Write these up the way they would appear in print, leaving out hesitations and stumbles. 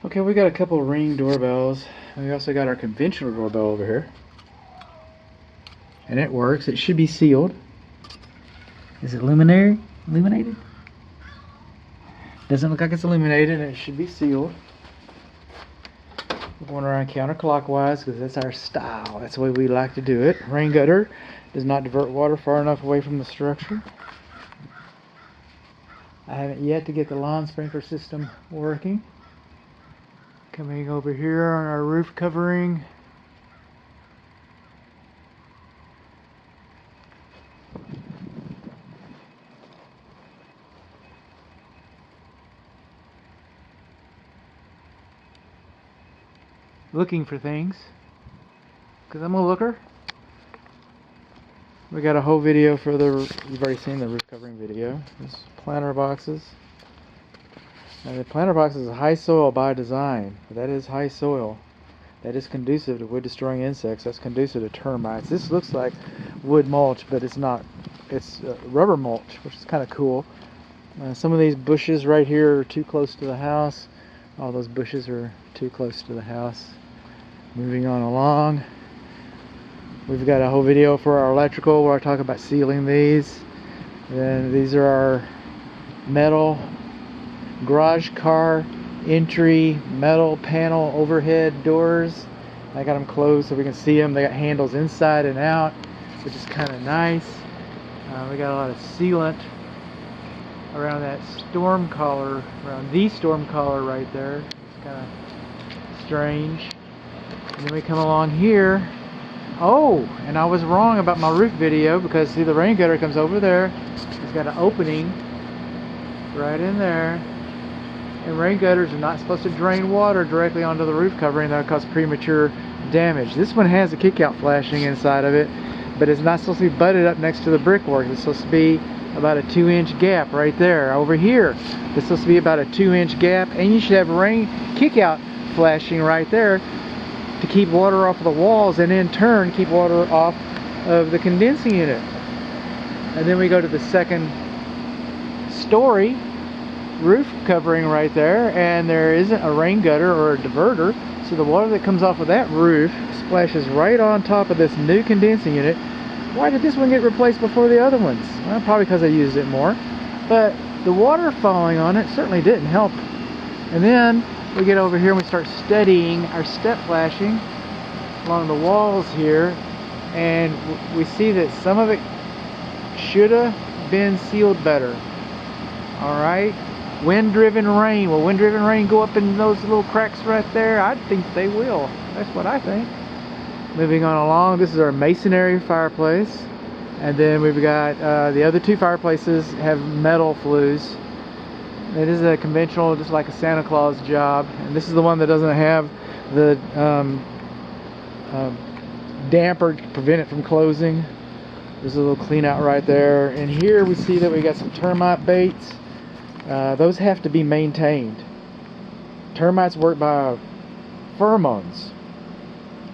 Okay, we got a couple of Ring doorbells. We also got our conventional doorbell over here. And it works. It should be sealed. Is it illuminated? Doesn't look like it's illuminated, and it should be sealed. We're going around counterclockwise because that's our style. That's the way we like to do it. Rain gutter does not divert water far enough away from the structure. I haven't yet to get the lawn sprinkler system working. Coming over here on our roof covering. Looking for things, because I'm a looker. We got a whole video for you've already seen the roof covering video. There's planter boxes. Now the planter box is high soil by design. That is high soil. That is conducive to wood destroying insects. That's conducive to termites. This looks like wood mulch, but it's not. It's rubber mulch, which is kind of cool. Some of these bushes right here are too close to the house. All those bushes are too close to the house. Moving on along, we've got a whole video for our electrical where I talk about sealing these. And these are our metal garage car entry metal panel overhead doors. I got them closed so we can see them. They got handles inside and out, which is kind of nice. We got a lot of sealant around that storm collar, around the storm collar right there. It's kind of strange. And then we come along here. Oh, and I was wrong about my roof video because see the rain gutter comes over there. It's got an opening right in there. And rain gutters are not supposed to drain water directly onto the roof covering. That'll cause premature damage. This one has a kick-out flashing inside of it, but it's not supposed to be butted up next to the brickwork. It's supposed to be about a 2-inch gap right there. Over here, it's supposed to be about a 2-inch gap, and you should have rain kick-out flashing right there to keep water off of the walls, and in turn keep water off of the condensing unit. And then we go to the second story roof covering right there, and there isn't a rain gutter or a diverter, so the water that comes off of that roof splashes right on top of this new condensing unit. Why did this one get replaced before the other ones? Well, probably because I used it more, but the water falling on it certainly didn't help. And then we get over here and we start studying our step flashing along the walls here, and we see that some of it should have been sealed better. Alright, wind-driven rain. Will wind-driven rain go up in those little cracks right there? I think they will. That's what I think. Moving on along, this is our masonry fireplace, and then we've got the other two fireplaces have metal flues. It is a conventional, just like a Santa Claus job, and this is the one that doesn't have the damper to prevent it from closing. There's a little clean out right there. And here we see that we got some termite baits. Those have to be maintained. Termites work by pheromones,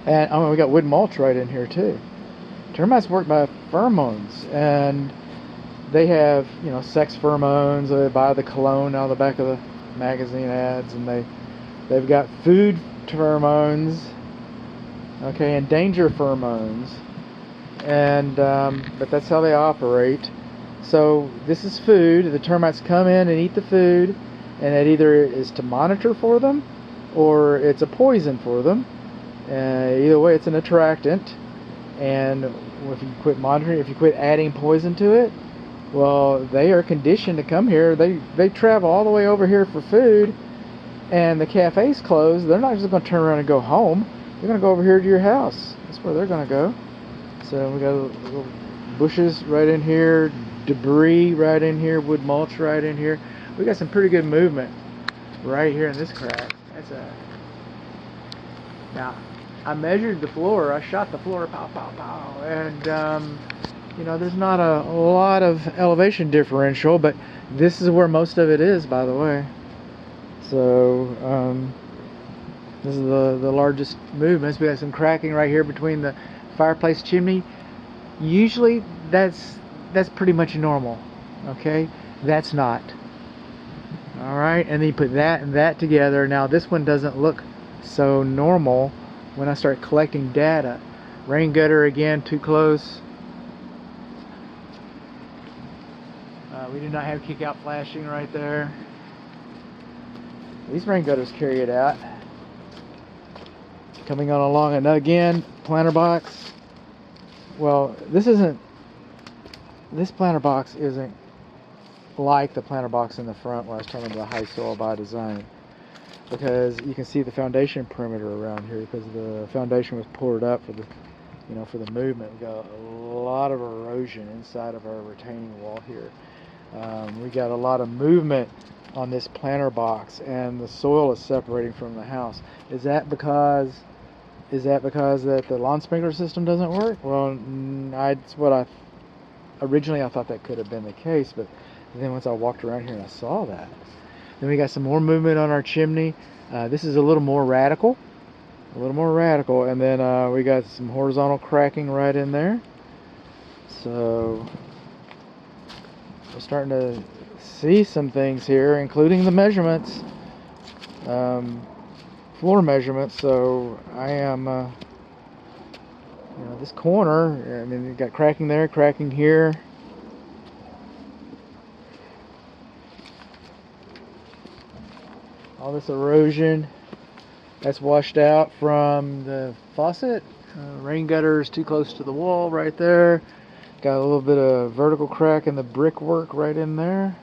and oh, we got wood mulch right in here too. Termites work by pheromones, and they have, you know, sex pheromones. They buy the cologne out of the back of the magazine ads, and they've got food pheromones, okay, and danger pheromones, and but that's how they operate. So this is food. The termites come in and eat the food, and it either is to monitor for them, or it's a poison for them. Either way, it's an attractant, and if you quit monitoring, if you quit adding poison to it, well, they are conditioned to come here. They travel all the way over here for food, and the cafe's closed. They're not just going to turn around and go home. They're going to go over here to your house. That's where they're going to go. So we got little bushes right in here, debris right in here, wood mulch right in here. We got some pretty good movement right here in this crack. That's a... Now, I measured the floor. I shot the floor, pow, pow, pow, and you know, there's not a lot of elevation differential, but this is where most of it is, by the way. So this is the largest movements. We have some cracking right here between the fireplace chimney. Usually that's pretty much normal, okay? That's not. Alright, and then you put that and that together. Now this one doesn't look so normal when I start collecting data. Rain gutter again, too close. We do not have kick out flashing right there. These rain gutters carry it out. Coming on along, and again, planter box. Well, this planter box isn't like the planter box in the front where I was talking about high soil by design, because you can see the foundation perimeter around here because the foundation was poured up for the for the movement. We got a lot of erosion inside of our retaining wall here. We got a lot of movement on this planter box, and the soil is separating from the house. Is that because that the lawn sprinkler system doesn't work? Well, that's what originally I thought that could have been the case, but then once I walked around here and I saw that. Then we got some more movement on our chimney. This is a little more radical, and then we got some horizontal cracking right in there. So we're starting to see some things here, including the measurements, floor measurements. So I am, this corner, I mean, you got cracking there, cracking here. All this erosion that's washed out from the faucet. Rain gutter is too close to the wall right there. Got a little bit of vertical crack in the brickwork right in there.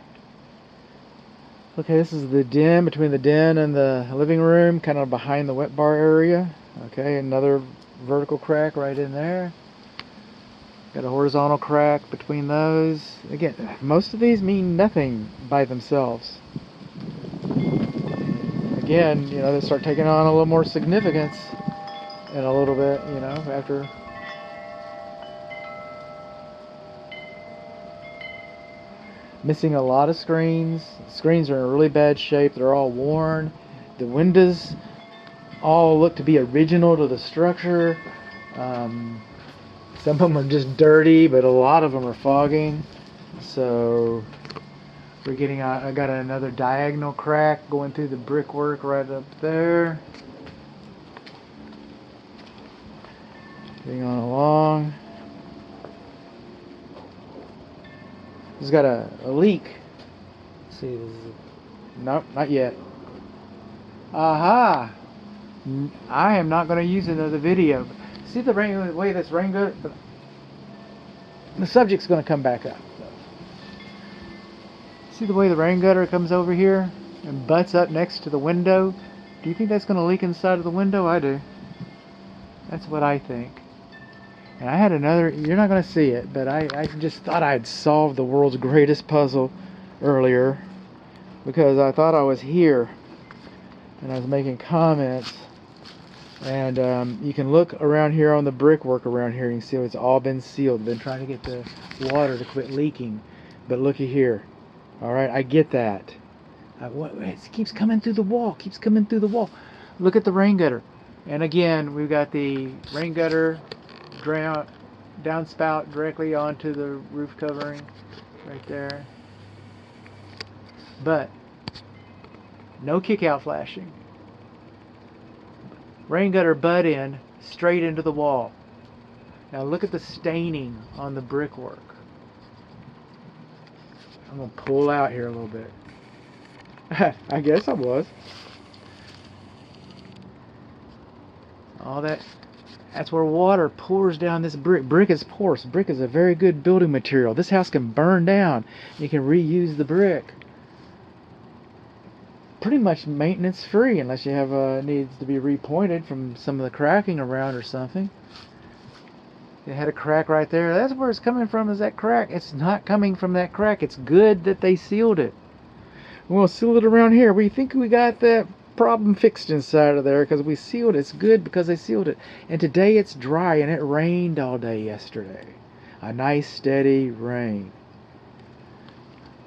Okay, this is the den, between the den and the living room, kind of behind the wet bar area. Okay, another vertical crack right in there. Got a horizontal crack between those. Again, most of these mean nothing by themselves. Again, they start taking on a little more significance in a little bit, after. Missing a lot of screens. The screens are in really bad shape. They're all worn. The windows all look to be original to the structure. Some of them are just dirty, but a lot of them are fogging. So we're getting, I got another diagonal crack going through the brickwork right up there. Getting on along. It's got a leak. Let's see, nope, not yet. Aha! I am not going to use another video. See the way this rain gutter, the subject's going to come back up. See the way the rain gutter comes over here and butts up next to the window? Do you think that's going to leak inside of the window? I do. That's what I think. And I had another, you're not going to see it, but I just thought I'd solved the world's greatest puzzle earlier, because I thought I was here and I was making comments. And you can look around here on the brickwork around here. You can see it's all been sealed. Been trying to get the water to quit leaking. But looky here. Alright, I get that. It keeps coming through the wall. Keeps coming through the wall. Look at the rain gutter. And again, we've got the rain gutter downspout directly onto the roof covering right there. But no kick out flashing. Rain gutter butt in straight into the wall. Now look at the staining on the brickwork. I'm going to pull out here a little bit. I guess I was. All that's where water pours down this brick. Brick is porous. Brick is a very good building material. This house can burn down. You can reuse the brick. Pretty much maintenance free, unless you have needs to be repointed from some of the cracking around or something. It had a crack right there. That's where it's coming from, is that crack. It's not coming from that crack. It's good that they sealed it. We'll seal it around here. We think we got that problem fixed inside of there because we sealed it. It's good because they sealed it. And today it's dry, and it rained all day yesterday. A nice steady rain.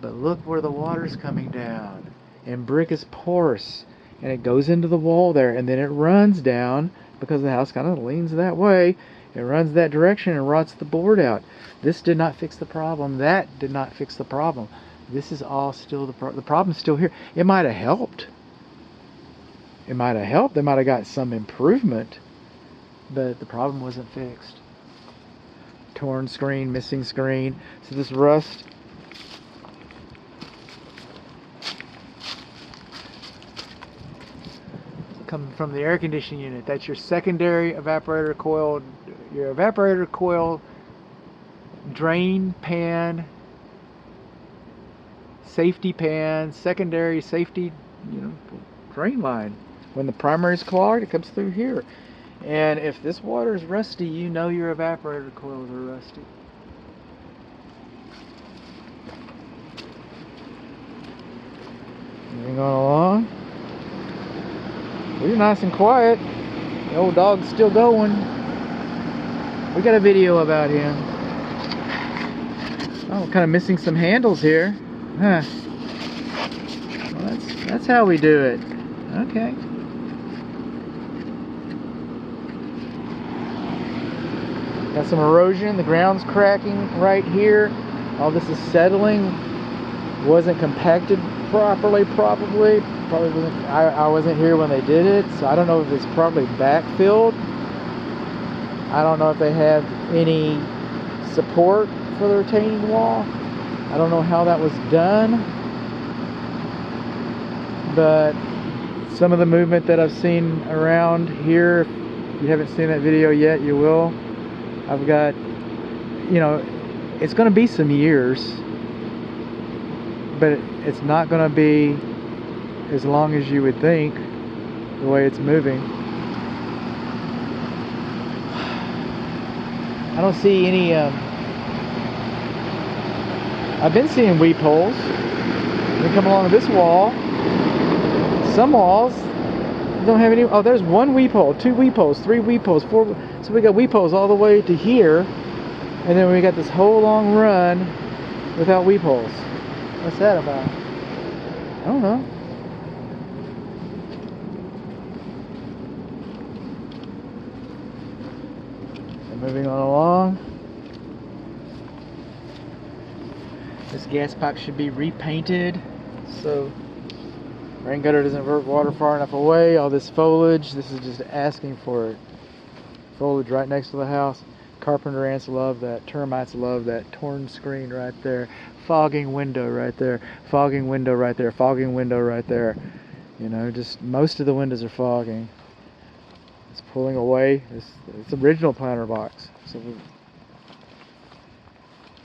But look where the water's coming down. And brick is porous. And it goes into the wall there. And then it runs down, because the house kind of leans that way. It runs that direction and rots the board out. This did not fix the problem. That did not fix the problem. This is all still the problem's still here. It might have helped. It might have helped. They might have got some improvement, but the problem wasn't fixed. Torn screen, missing screen. So this rust. Coming from the air conditioning unit. That's your secondary evaporator coil. Your evaporator coil drain pan, safety pan, secondary safety, drain line. When the primary is clogged, it comes through here. And if this water is rusty, you know your evaporator coils are rusty. Moving on along. We're nice and quiet. The old dog's still going. We got a video about him. Oh, kind of missing some handles here. Huh. Well, that's how we do it. Okay. Got some erosion. The ground's cracking right here. All this is settling. Wasn't compacted properly, probably wasn't. I wasn't here when they did it, so I don't know if it's probably backfilled. I don't know if they have any support for the retaining wall. I don't know how that was done, but some of the movement that I've seen around here, if you haven't seen that video yet, you will. I've got, it's going to be some years, but it's not going to be as long as you would think, the way it's moving. I don't see any, I've been seeing weep holes. They come along this wall. Some walls don't have any. Oh, there's one weep hole, 2 weep holes, 3 weep holes, 4. So we got weep holes all the way to here, and then we got this whole long run without weep holes. What's that about? I don't know. And moving on along. This gas pipe should be repainted so rain gutter doesn't divert water far enough away. All this foliage, this is just asking for it. Foliage right next to the house. Carpenter ants love that. Termites love that. Torn screen right there. Fogging window right there. Fogging window right there. Fogging window right there. Just most of the windows are fogging. It's pulling away. It's original planter box. So we're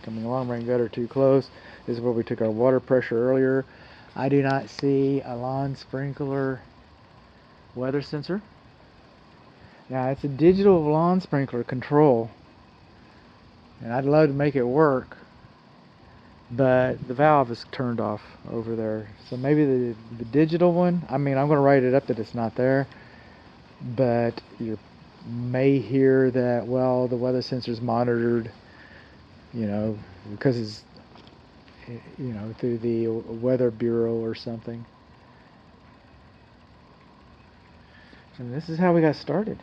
coming along. Rain gutter too close. This is where we took our water pressure earlier. I do not see a lawn sprinkler weather sensor. Now it's a digital lawn sprinkler control, and I'd love to make it work, but the valve is turned off over there. So maybe the digital one, I'm going to write it up that it's not there, but you may hear that, well, the weather sensor's monitored, because it's, through the Weather Bureau or something. And this is how we got started.